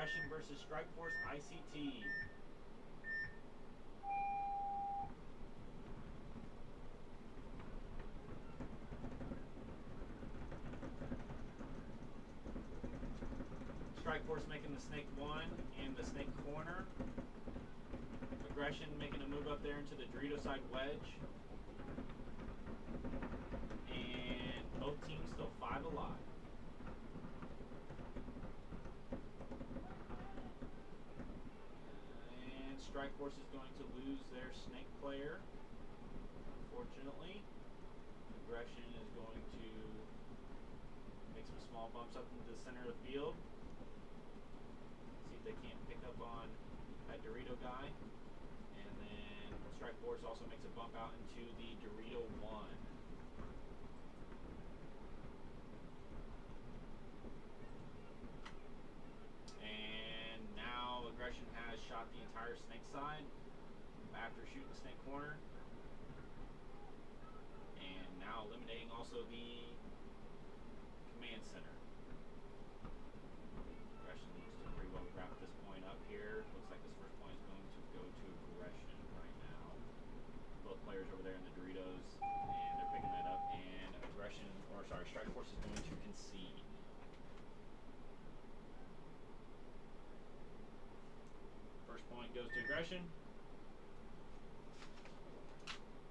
Aggression versus Strikeforce ICT. Strikeforce making the snake 1 and the snake corner. Aggression making a move up there into the Dorito side wedge. And both teams still 5 alive. And Strikeforce is going to lose their snake player, unfortunately. Aggression is going to make some small bumps up into the center of the field. See if they can't pick up on that Dorito guy. And then Strikeforce also makes a bump out into the Dorito 1. And now Aggression has shot the entire snake side after shooting the snake corner. And now eliminating also the command center. Aggression needs to pretty well wrap this point up here. Looks like this first point is going to go to Aggression right now. Both players over there in the Doritos, and they're picking that up. And Strikeforce is going to concede. First point goes to Aggression.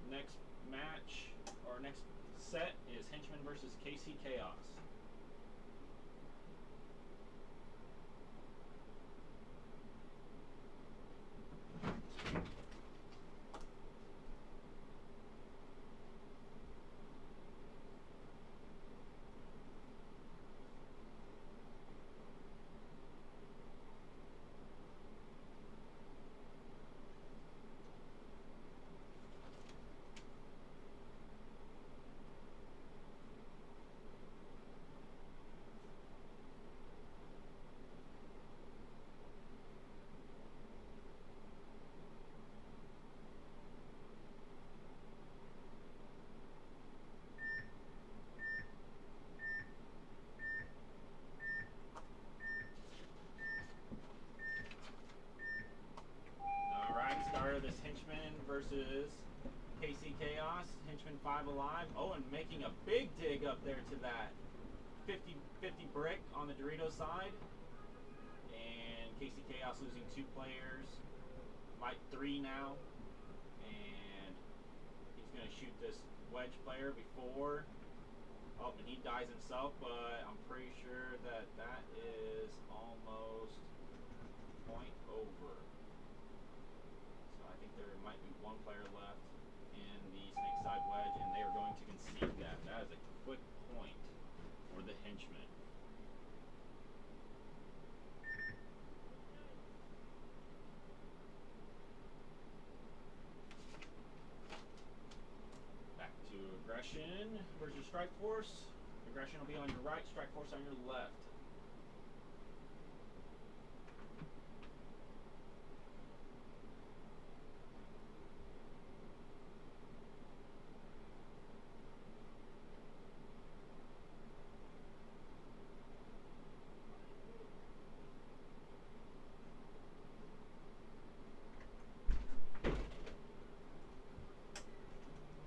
Next match, or next set, is Henchmen versus KC Chaos. This Henchmen versus KC Chaos. Henchmen 5 alive. Oh, and making a big dig up there to that 50-50 brick on the Dorito side. And KC Chaos losing 2 players. Might 3 now. And he's going to shoot this wedge player before. Oh, and he dies himself, but I'm pretty sure that that is almost point over. I think there might be 1 player left in the snake side wedge, and they are going to concede that. That is a quick point for the Henchmen. Back to Aggression versus Strikeforce. Aggression will be on your right, Strikeforce on your left.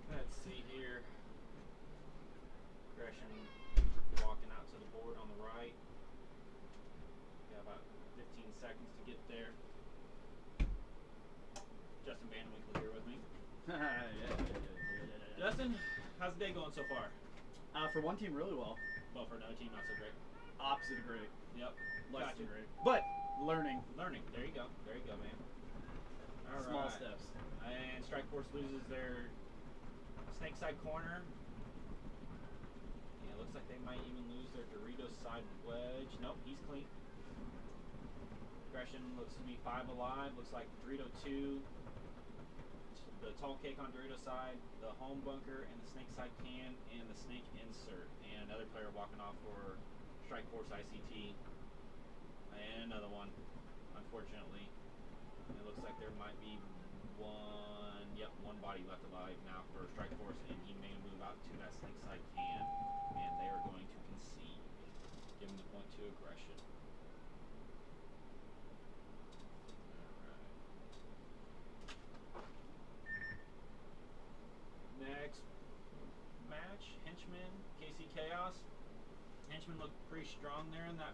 Let's see here. Aggression walking out to the board on the right. Got about 15 seconds to get there. Justin Van Winkle here with me. yeah. Justin, how's the day going so far? For one team, really well. Well, for another team, not so great. Opposite of great. Yep. Less than great. But learning. Learning. There you go. There you go, man. All Small right. steps. And Strikeforce loses their snake side corner. Yeah, it looks like they might even lose their Dorito side wedge. Nope, he's clean. Aggression looks to be 5 alive. Looks like Dorito 2, the tall cake on Dorito side, the home bunker, and the snake side can, and the snake insert. And another player walking off for Strikeforce ICT. And another one, unfortunately. It looks like there might be one body left alive now for Strikeforce, and he may move out to that snake side can, and they are going to concede, giving the point to Aggression. Henchmen looked pretty strong there in that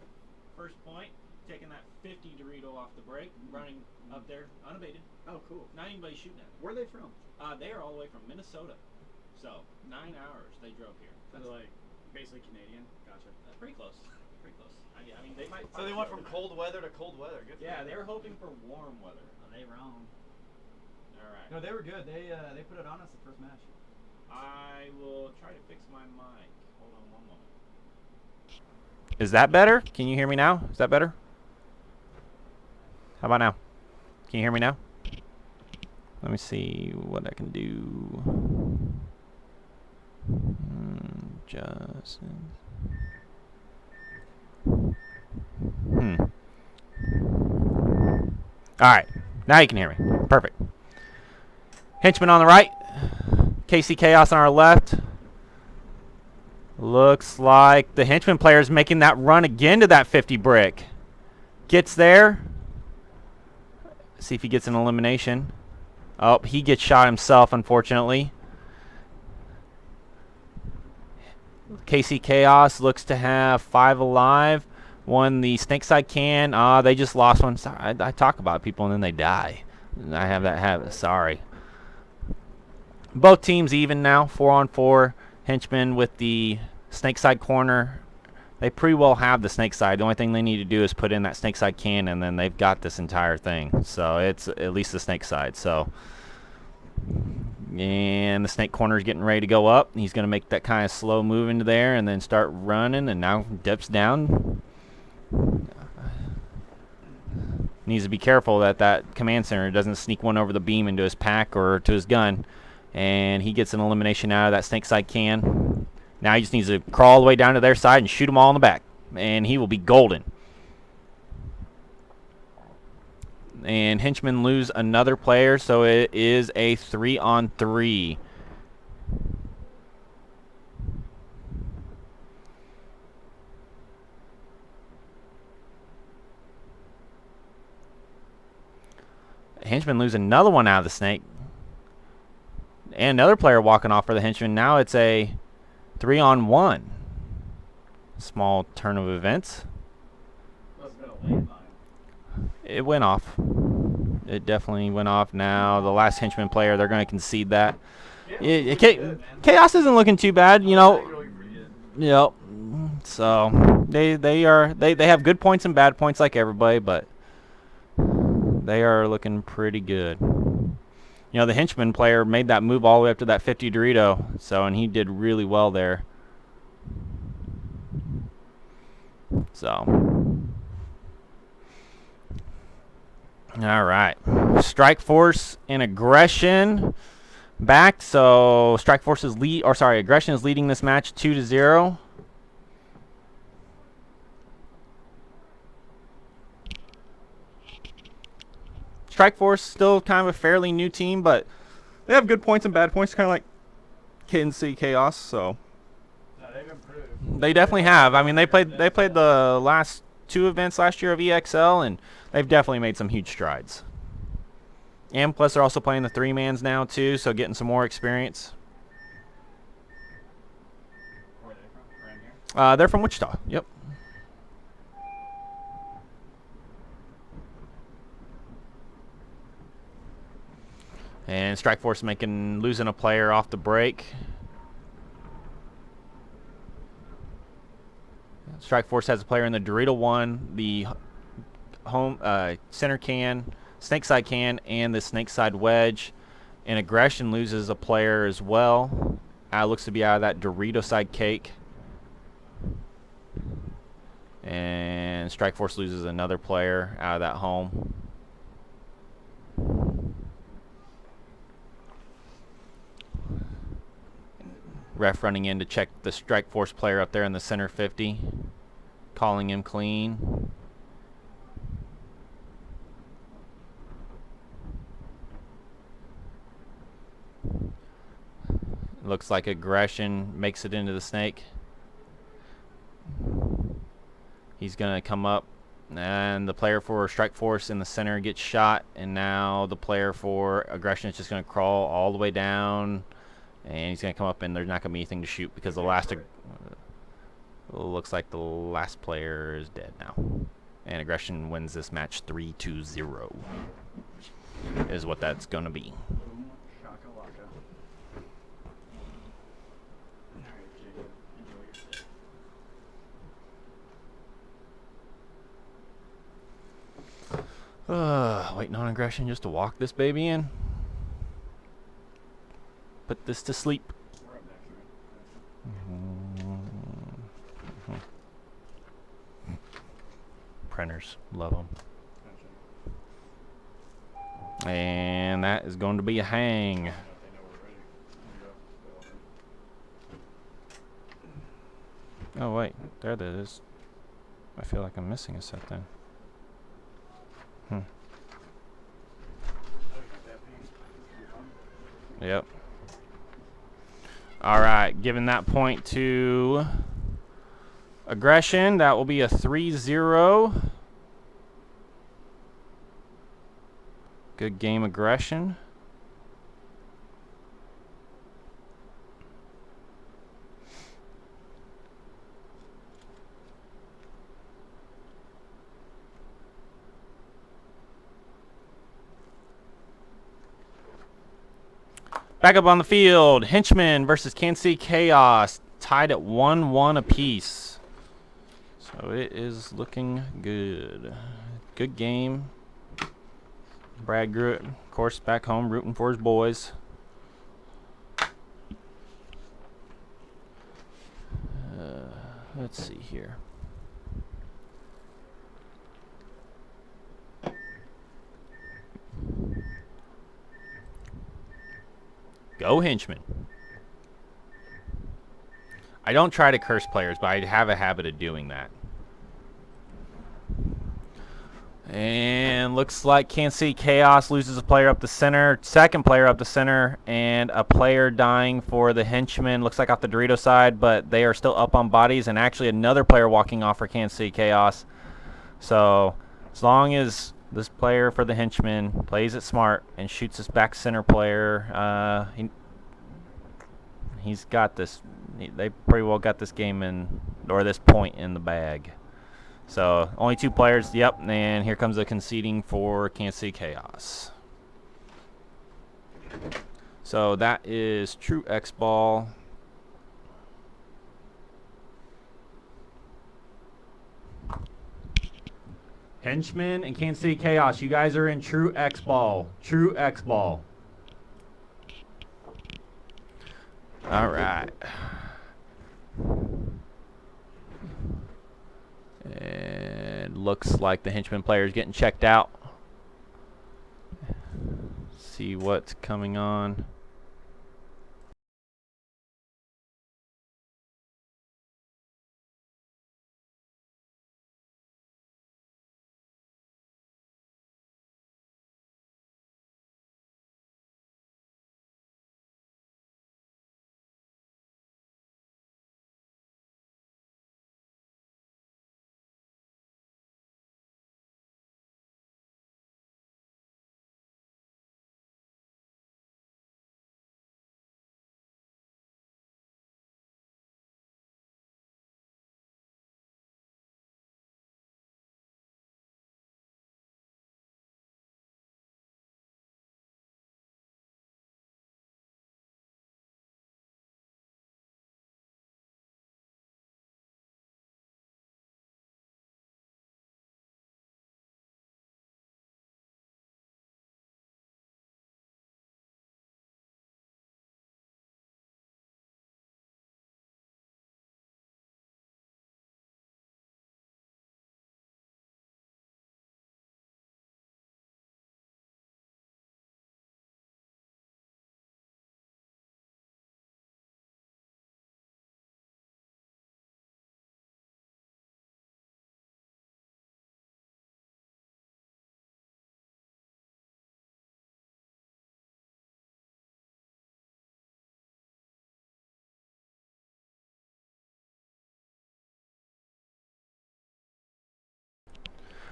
first point, taking that 50 Dorito off the break, running up there unabated. Oh, cool. Not anybody shooting at them. Where are they from? They are all the way from Minnesota. So 9 hours they drove here. So they're like basically Canadian. Gotcha. Pretty close. Pretty close. I mean, they might. So they went from cold weather to cold weather. Good. Yeah, they were hoping for warm weather. Oh, they wrong. All right. No, they were good. They put it on us the first match. I will try to fix my mic. Hold on one moment. Is that better? Can you hear me now? Is that better? How about now? Can you hear me now? Let me see what I can do. Justin. Alright. Now you can hear me. Perfect. Henchmen on the right. KC Chaos on our left. Looks like the Henchmen player is making that run again to that 50 brick. Gets there. See if he gets an elimination. Oh, he gets shot himself, unfortunately. KC Chaos looks to have 5 alive. Won the Snakeside can. They just lost one. Sorry, I talk about people and then they die. I have that habit. Sorry. Both teams even now. 4-on-4. Henchmen with the Snakeside corner. They pretty well have the Snakeside. The only thing they need to do is put in that Snakeside can, and then they've got this entire thing. So it's at least the Snakeside. So, and the Snake corner is getting ready to go up. He's going to make that kind of slow move into there and then start running, and now dips down. Needs to be careful that that command center doesn't sneak one over the beam into his pack or to his gun. And he gets an elimination out of that Snakeside can. Now he just needs to crawl all the way down to their side and shoot them all in the back. And he will be golden. And Henchmen lose another player, so it is a 3-on-3. Henchmen lose another one out of the Snake. And another player walking off for the Henchmen. Now it's a 3-on-1. Small turn of events. It went off. It definitely went off. Now the last Henchman player, they're going to concede that. Chaos isn't looking too bad, you know. Yep. So they have good points and bad points like everybody, but they are looking pretty good. You know, the Henchman player made that move all the way up to that 50 Dorito, so, and he did really well there. So, all right. Strikeforce and Aggression back. So Strikeforce is Aggression is leading this match 2-0. Strikeforce still kind of a fairly new team, but they have good points and bad points, kind of like KC Chaos. So They've improved. they definitely have. I mean, they played the last 2 events last year of EXL, and they've definitely made some huge strides. And plus, they're also playing the 3-mans now too, so getting some more experience. Where are they from? Around here? They're from Wichita. Yep. And Strikeforce losing a player off the break. Strikeforce has a player in the Dorito 1, the home center can, Snakeside can, and the Snakeside wedge. And Aggression loses a player as well. Looks to be out of that Dorito side cake. And Strikeforce loses another player out of that home. Ref running in to check the Strikeforce player up there in the center 50, calling him clean. Looks like Aggression makes it into the Snake. He's going to come up, and the player for Strikeforce in the center gets shot, and now the player for Aggression is just going to crawl all the way down. And he's going to come up, and there's not going to be anything to shoot because the last... Looks like the last player is dead now. And Aggression wins this match 3-0. Is what that's going to be. Boom, shakalaka. Alright, Jacob, enjoy your sit. Waiting on Aggression just to walk this baby in. Put this to sleep. We're up next, right? Printers, love them. Gotcha. And that is going to be a hang. I don't know if they know we're ready. There you go. Oh wait, there that is. I feel like I'm missing a set then. Oh, you got that piece. That's fun. Yep. All right, giving that point to Aggression. That will be a 3-0. Good game, Aggression. Back up on the field, Henchmen versus Kansas City Chaos, tied at 1-1 apiece. So it is looking good. Good game. Brad Gruitt, of course, back home rooting for his boys. Let's see here. Go Henchmen. I don't try to curse players, but I have a habit of doing that. And looks like Kansas City Chaos loses a player up the center, second player up the center, and a player dying for the Henchmen. Looks like off the Dorito side, but they are still up on bodies, and actually another player walking off for Kansas City Chaos. So as long as this player for the Henchmen plays it smart and shoots his back center player, he's got this. They pretty well got this game in, or this point in the bag. So only two players. Yep, and here comes the conceding for Kansas City Chaos. So that is True X Ball. Henchmen and Kansas City Chaos, you guys are in True X Ball. True X Ball. All right. And looks like the Henchman player is getting checked out. See what's coming on.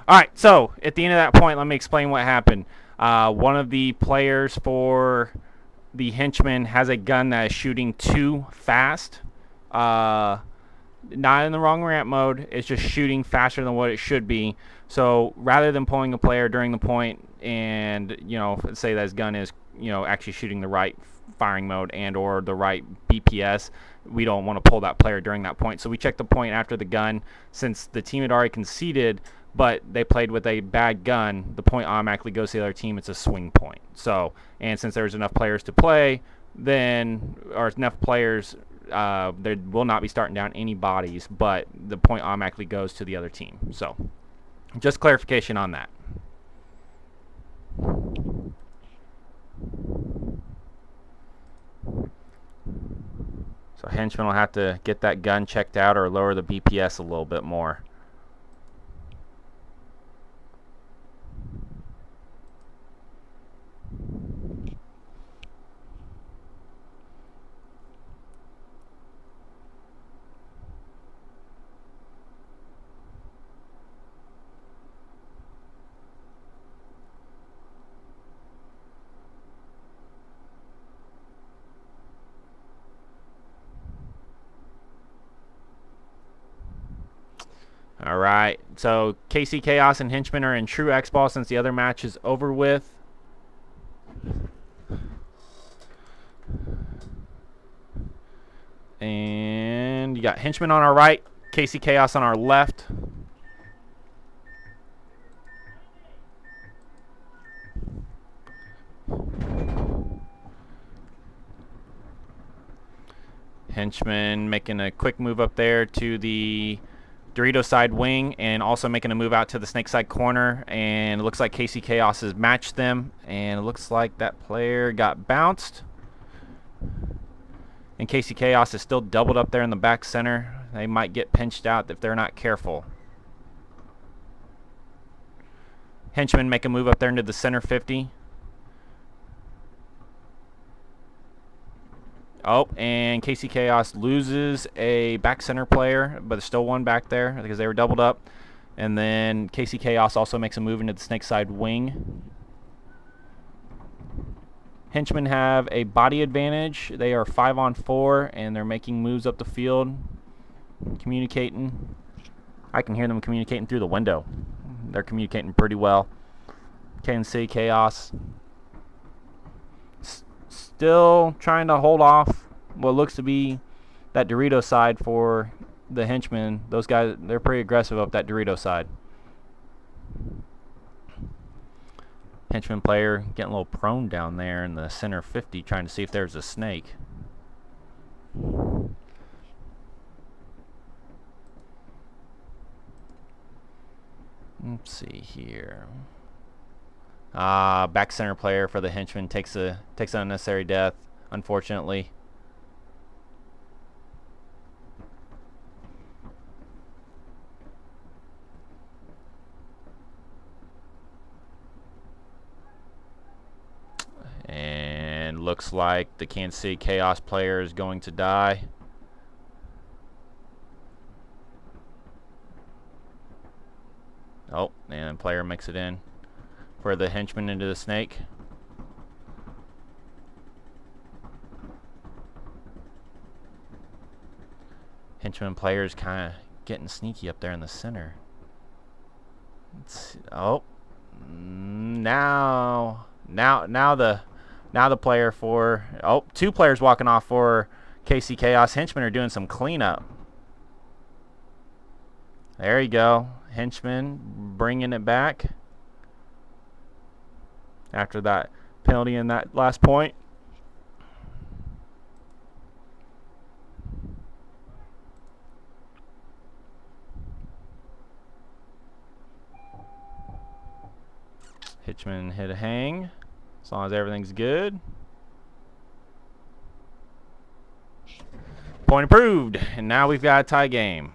All right, so at the end of that point, let me explain what happened. One of the players for the Henchman has a gun that is shooting too fast. not in the wrong ramp mode. It's just shooting faster than what it should be. So rather than pulling a player during the point and, you know, say that his gun is, you know, actually shooting the right firing mode and or the right BPS, we don't want to pull that player during that point. So we check the point after the gun. Since the team had already conceded, but they played with a bad gun, the point automatically goes to the other team. It's a swing point. So, and since there's enough players to play, then, or enough players, there will not be starting down any bodies, but the point automatically goes to the other team. So, just clarification on that. So Henchmen will have to get that gun checked out or lower the BPS a little bit more. All right, so KC Chaos and Henchmen are in true X-Ball since the other match is over with. And you got Henchmen on our right, KC Chaos on our left. Henchmen making a quick move up there to the Dorito side wing and also making a move out to the snake side corner, and it looks like KC Chaos has matched them, and it looks like that player got bounced, and KC Chaos is still doubled up there in the back center. They might get pinched out if they're not careful. Henchmen make a move up there into the center 50. Oh, and KC Chaos loses a back center player, but there's still one back there because they were doubled up. And then KC Chaos also makes a move into the snake side wing. Henchmen have a body advantage. They are 5-on-4, and they're making moves up the field, communicating. I can hear them communicating through the window. They're communicating pretty well. KC Chaos still trying to hold off what looks to be that Dorito side for the Henchmen. Those guys, they're pretty aggressive up that Dorito side. Henchman player getting a little prone down there in the center 50, trying to see if there's a snake. Let's see here. Back center player for the Henchman takes an unnecessary death, unfortunately. And looks like the Kansas City Chaos player is going to die. Oh, and the player makes it in for the Henchman into the snake. Henchman players kind of getting sneaky up there in the center. Oh, now the player for two players walking off for KC Chaos. Henchmen are doing some cleanup. There you go, Henchmen bringing it back after that penalty in that last point. Henchmen hit a hang as long as everything's good. Point approved, and now we've got a tie game.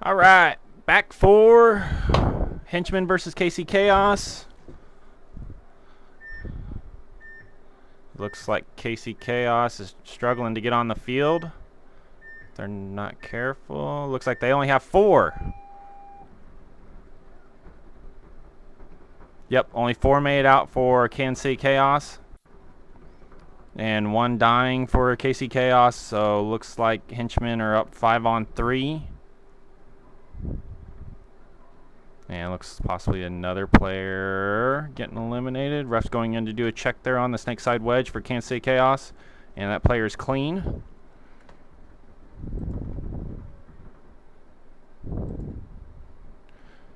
All right, back for Henchmen versus KC Chaos. Looks like KC Chaos is struggling to get on the field. They're not careful. Looks like they only have 4. Yep, only 4 made out for KC Chaos. And 1 dying for KC Chaos. So looks like Henchmen are up 5-on-3. And looks possibly another player getting eliminated. Ref's going in to do a check there on the snake side wedge for Kansas City Chaos. And that player is clean.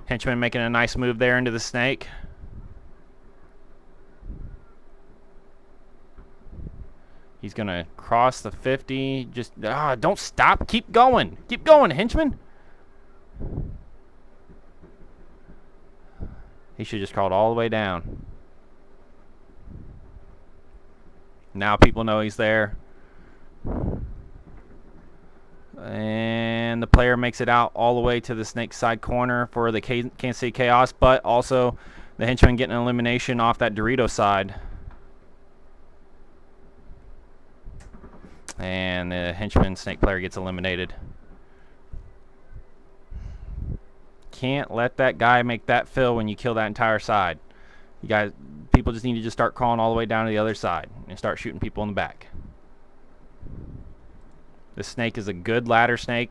Henchman making a nice move there into the snake. He's going to cross the 50. Just, don't stop. Keep going. Keep going, Henchman. He should just crawl all the way down. Now people know he's there. And the player makes it out all the way to the snake side corner for the Kansas City Chaos, but also the Henchman getting an elimination off that Dorito side. And the Henchman snake player gets eliminated. Can't let that guy make that fill when you kill that entire side. You guys, people just need to just start crawling all the way down to the other side and start shooting people in the back. This snake is a good ladder snake.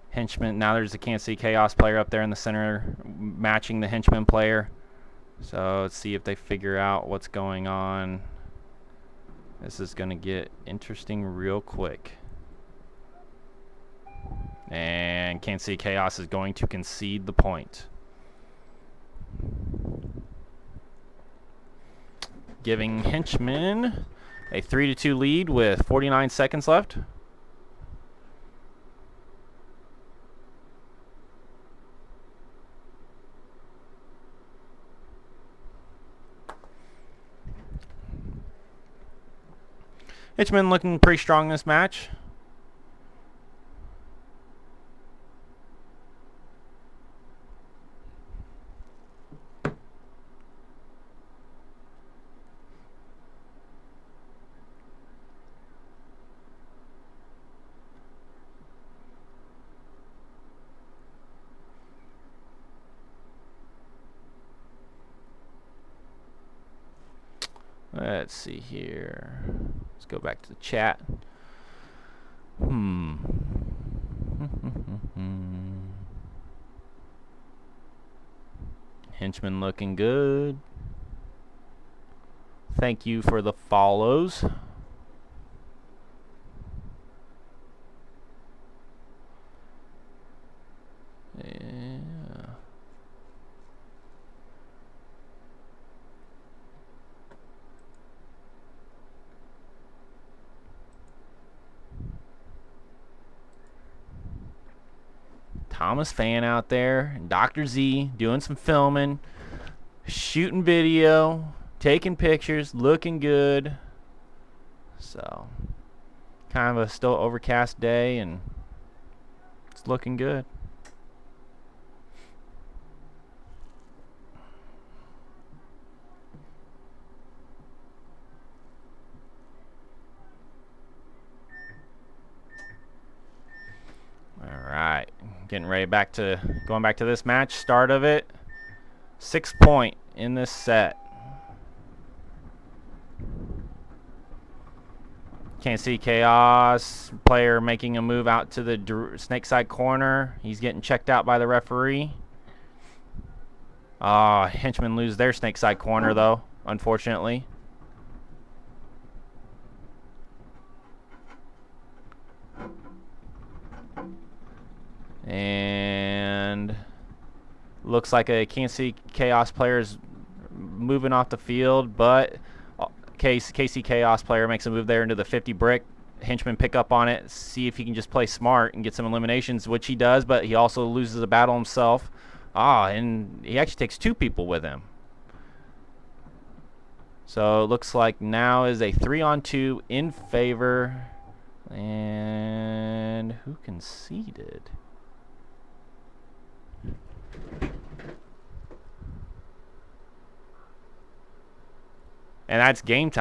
Henchman, now there's a Kansas City Chaos player up there in the center matching the Henchman player. So let's see if they figure out what's going on. This is going to get interesting real quick. And Kansas City Chaos is going to concede the point. Giving Henchmen a 3-2 lead with 49 seconds left. Henchmen looking pretty strong in this match. Let's see here. Let's go back to the chat. Henchman looking good. Thank you for the follows. Yeah. Thomas Fan out there, and Dr. Z doing some filming, shooting video, taking pictures, looking good. So, kind of a still overcast day, and it's looking good. All right, getting ready going back to this match. Start of it, 6 point in this set. Can't see Chaos player making a move out to the snake side corner. He's getting checked out by the referee. Henchmen lose their snake side corner though, unfortunately. And looks like a Kansas City Chaos player is moving off the field, but KC Chaos player makes a move there into the 50 brick. Henchmen pick up on it, see if he can just play smart and get some eliminations, which he does, but he also loses a battle himself. And he actually takes 2 people with him. So it looks like now is a 3-on-2 in favor. And who conceded? And that's game time.